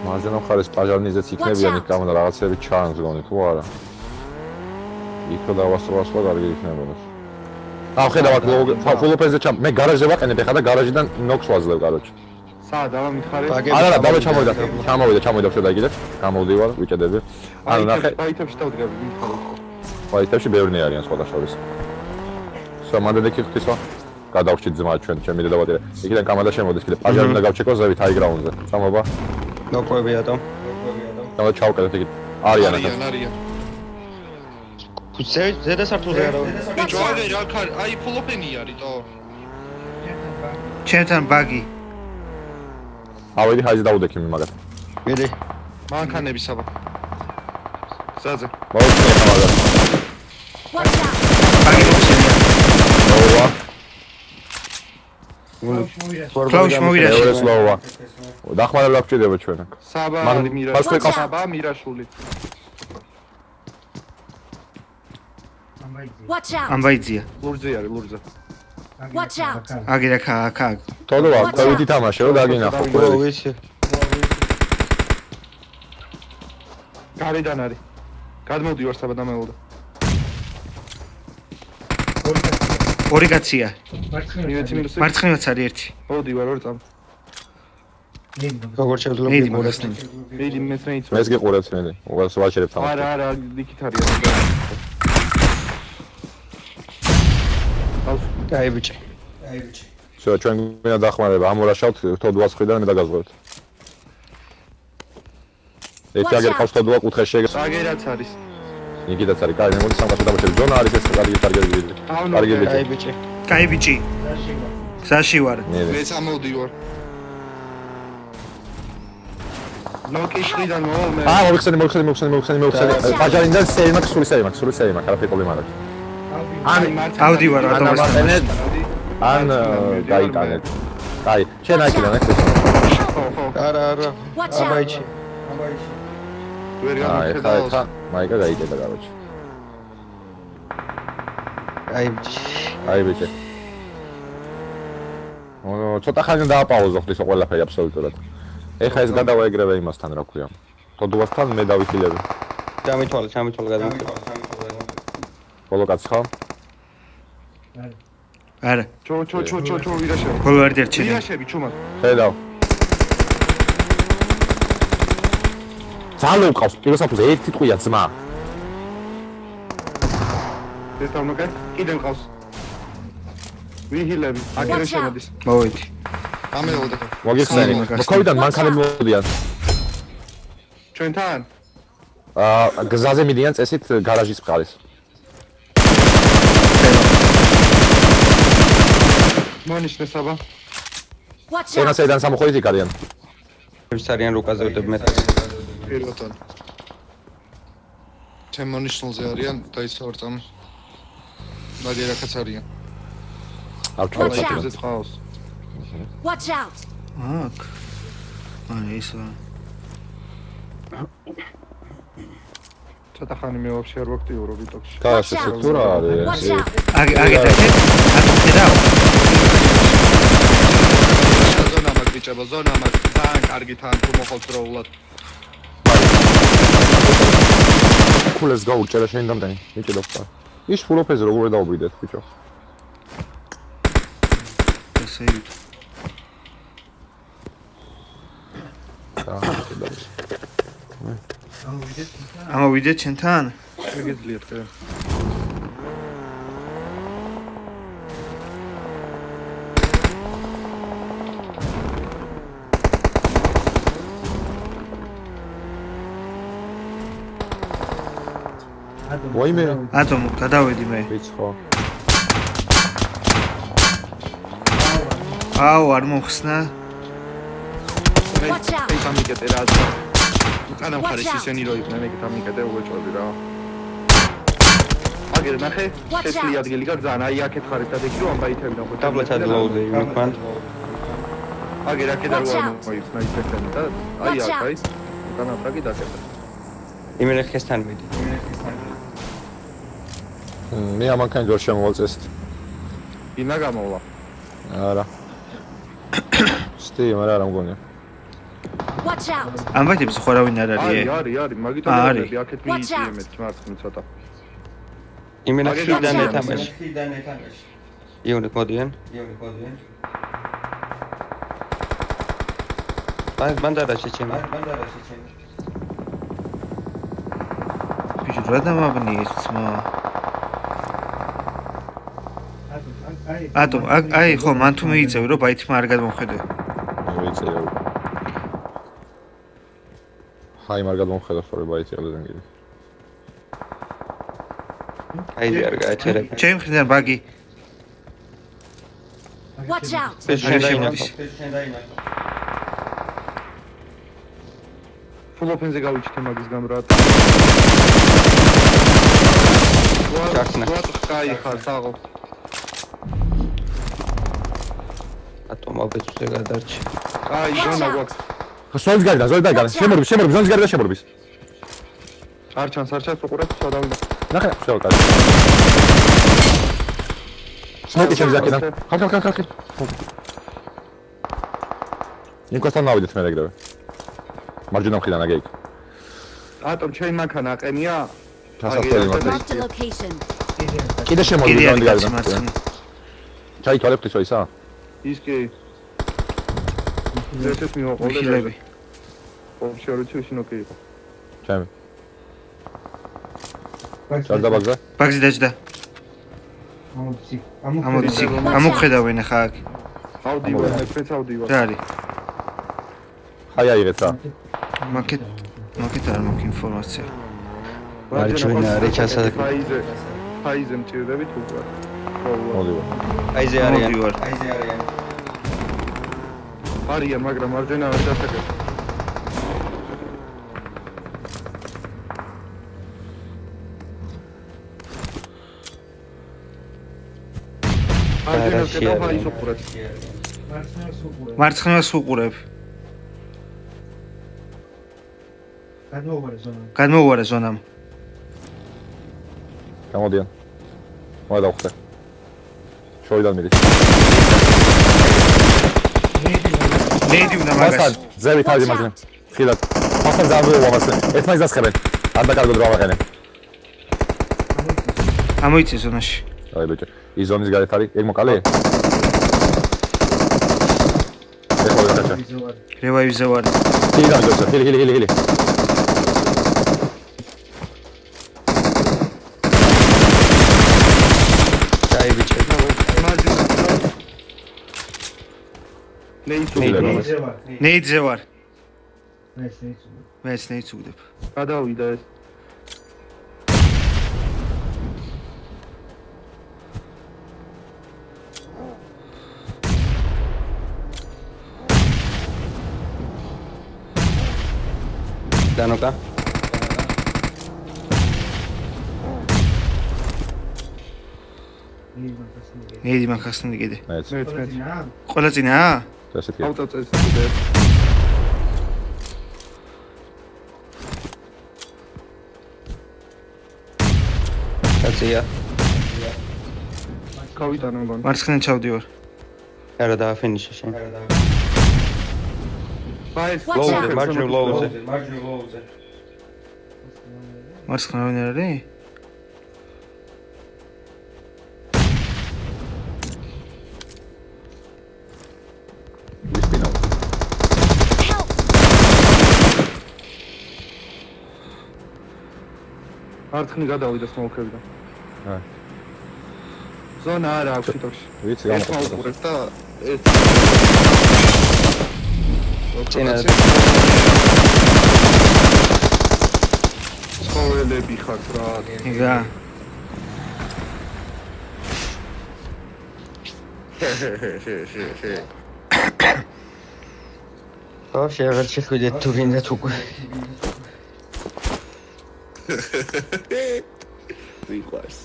მარჯვენა მხარეს პაჟარნიზეც იქნებიან იქ გამოდა რაღაცები ჩანს გონი თუ არა. იქ რო დავასწრაფო კარგი იქნებოდა. ხედავთ ფულოფენზე ჩამ მე გარაჟზე ვაყენებ ეხლა და გარაჟიდან ნოქს ვაძლევ კაროჩი. სად ამა მითხარი? არა, დავა ჩამოვიდა შე დაიგიდეთ. გამოვდივარ, ვიჭედები. ანუ ნახე, ფაითებში დავდგები მითხარი. ფაითებში ბევრი არიან სხვა შორის. მანდ ეკითხისო. გადავხჭით ძმა ჩვენ ჩემი დედავატირე. იქიდან კამადა შემოდის კიდე პაჟარი უნდა გავჩეკო ზევით ჰაიგრაუნდზე. სამობა. ნოკვებიათო. და ჩავკეთეთ იქ. არიან. ზედა სართულზე არა. ბიჭო, აი ფულოფენი არის თო. ჩემთან ბაგი. ავედი ჰაიზ დაუდექი მაგათ. მიდი. მანქანები საბა. ზაზე. მოვხსნე ხავდა. ბაგი მოხსენია. ოვა. კლაუს მოვიდაში. ევრეს ლოვა. დახმარება გჭირდება ჩვენ აქ. საბა მაგ- მირაშული. საბა მირაშული. Watch out! ამბაიძია. ლურჯზე არის, ლურჯზე. Watch out! აგი და ქა. თოდოა, ყვევითი თამაში რო დაგინახო ო ყველი. ვიცი. გარედან არის. გადმოვდივარ საბა დამეულდა. ორი კაცია. მივეცი მინუსი. მარცხნივაც არის ერთი. მოვდივარ ორ წამ. როგორ შეძლო ნეიდი მიყურეს. მაგასთან. მედი მეცნეიც. მეც გიყურებთ მე. უღელს ვაჩერებ თამაში. არა, იქით არის. აი ბიჭი. всё, ჩვენ გვინდა დახმარება. ამორაშავთ თოდუას ხრიდან მე დაგაზღვევთ. ერთი აგერ ყავს თოდუა კუთხეში შეგე. აგერაც არის. იქიდაც არის. კაი, მე მოდი სამყარო დავაჩერებ. ჯონა არის ეს კარგი ტარგეტი. კარგი აი ბიჭი. ბიჭი. კაი ბიჭი. გზაში ვარ. მეც ამოვდივარ. ნოკიშიდან მომე. მოხსენი. პაჟარიდან სეიმაქ სული სეიმაქ, არაფერი პრობლემა არ აქვს. ავდივარ ავტომატურად. ან გაიტანეთ. კაი, შენ აიქიდან ეს. არა. Watch out! აბაიჭი. ვერ აი, გამიხედავს. ხა, მაიკა გაიგედა კაროჩი. აი ბიჭი. აი ბიჭი. ცოტა ხანი დააპაუზო ხდის ყველაფერი აბსოლუტურად. ეხა ეს გადავაეგრევე იმასთან, რა ქვია. თოდუასთან მე დავითილები. ჩამითვალე გადამიხდა. ბოლო კაცი ხარ? არა. ჩო ვირაშები. ბოლო არ დერჩენე. ვირაშები ჩუმად. ხედავ. ძალო ყავს პირველ საფუძე ერთი ტყვია ძმა. ეს დამნოკე კიდენ ყავს. ვიჰილები, აგერე შემოდის. მოვედი. ამეულდა. მოგიხსენი. მოქოვიდან მანქანები მოდიან. ჩვენთან? გზაზე მიდიან წესით გარაჟის მხარეს. მონიშნე საბა. Watch out! ენასედან სამოხოით იქ არიან. ვის არიან რუკაზე ვიტებ მე. პირველთან. ჩემ მონიშნულზე არიან და ის ორ წამ. მაგერაკაც არიან. ავჩვენოთ. ეს ხავს. Watch out! აქ. აი ეს. ცოტა ხანი მე ვაფშე არ ვაქტიურობ იტოქში. კაც ეს თუ რა არის? Watch out! აგი და ხედავ. ზონა მაგ ბიჭებო, ზონა მაგ თან კარგი თან თუ მოხალთ როულად. კულეს გაუჭერა შენ დამდანი. მიჭედო ხარ. ის ფულოფეზე როგორ დაუბრიდეთ ბიჭო? ესე იგი. ამოვიდეთ ჩვენთან? შეგიძლიათ ხე. ვაიმე, ატომო, გადავედი მე. ვიცხო. აუ, არ მოხსნა. Watch out! ეს ამიკეთე რა. უკანა მხარეს ისენი რო იყვნენ, ეგეთ ამიკეთე უეჭვები რა. აგერ ნახე, შესლი ადგილი გაძან, აი აქეთ ხარეთ და დეკი რომ ამბაითებიდან ხო. დაბლა ჩადლოუდე იმქვან. აგერ აქეთ არ მოიხსნა ისეთენი და აი აქ აი უკანა ფრაგი დაკეტა. იმენ ხესთან მიდი. მე ამანქანი ჯერ შემოვალწესთ. ინა გამოვლა. არა. სტი, მაგრამ არ მგონია. Watch out! ამბატებს ხო არავინ არ არის? არის, მაგიტომ არის. ვიყები, აქეთ Watch out. მიიწიემეთ მარცხნივ ცოტა. იმენა აგერ ხიდან გაჩვენე. ეთამაში. იუნით მოდიან. ბანდარა შეჩემი. ბიჭო რა დამაბნიეს ძმა? ატომ, აი ხო მან თუ მიიწევი რომ ბაითმა არ გადმოხედე. ვიცი. ჰაი მარგად მომხედა ხოლმე ბაიცი ყლიდან კიდე. აიზე არ გააჩერებ. ჩემი მხრიდან ბაგი. Watch out! ეს შენ დაინახო. ფულოფენზე გავიჩიტე მაგის გამო რა. ჩახსნა. კაი ხარ, საღო. ატომობეცზე გადარჩი. კაი, ზონა გვაქვს. ზონის გარდა, შემორბის, ზონის გარდა შემორბის. არ ჩანს, უყურებ, შევდავი. ნახე, შევკარგე. სმოკი შემზაკიდან. ხალხი. ნიკოსთან მოვიდეთ მე ეგრევე. მარჯვენა მხრიდან აგეიქ. ატომ ჩემი მანქანა აყენია? ჩასასწორი მაქ. Marked a location. კიდე შემორბის კიდე ზონის არის გარდა. მარცხნივ. ჩაითვალე ღვთისო ისა? ის კი. ზეთეს მივაყოლე. ხილები. ოფშორში ვიშინოკი იყო. ჩემი. ჩარდა ბაგზე? ბაგზი დაჭდა. ამოდი, ამოხედავენ ახლა აქ. ავდივარ, მეც ავდივარ. რა არის? ჰაი აიღეცა. მაკეთ არ მაქვს ინფორმაცია. მარჯვენა არის ჩასადები. ფაიზე მჭირდებით უკვე. მოდივარ. აიზე არიან. მოდივარ. არიან, მაგრამ მარჯვენა არ დასაკეთე. მარჯვენას კიდევ ფაიზ უყურეთ. მარცხნივას უყურებ. გადმოვარე ზონამ. გამოდიან. მოდავხტე. შორიდან მიდის. ნეიდი უნდა მაგას. მასთან ზევი თავი მარჯვენა. ხილად. მასთან ზამბო მასე. ერთმანეთს დასხებენ. არ დაკარგოთ რა ვაყენე. ამოიწე ზონაში. აი ბიჭო, ის ზონის გარეთ არის, ეგ მოკალე? ეხლა გაჩა. რევაივზე ვარ. ჰილი დამიჯერა, ჰილი. დაიბიჭე. ნეიძე ვარ. მეც ნეიც უგდებ. გადავიდა ეს. დანოკა. ნეიდი მანქანასთან კიდე. მეც. ყველა წინაა? ესეთი. ავტოწეს კიდე. აცია. გავიტანე მგონი. მარცხნიდან ჩავდივარ. არა დააფინიშე შენ. ფაიზ, Watch out. მარჯვნივ ლოუზე. მარცხნა ვინ არის? ვისპინა. Help! მარცხნი გადავიდა სმოუქებიდან. აა. ზონა არა აქვს თითოეულში. ვიცი, ეს გამო. მოუყურეთ და ეს წინა ცხოველები ხართ რა. იგა. ხო შევერ შეხვიდეთ თუ გინდათ უკვე. ვიყვარს.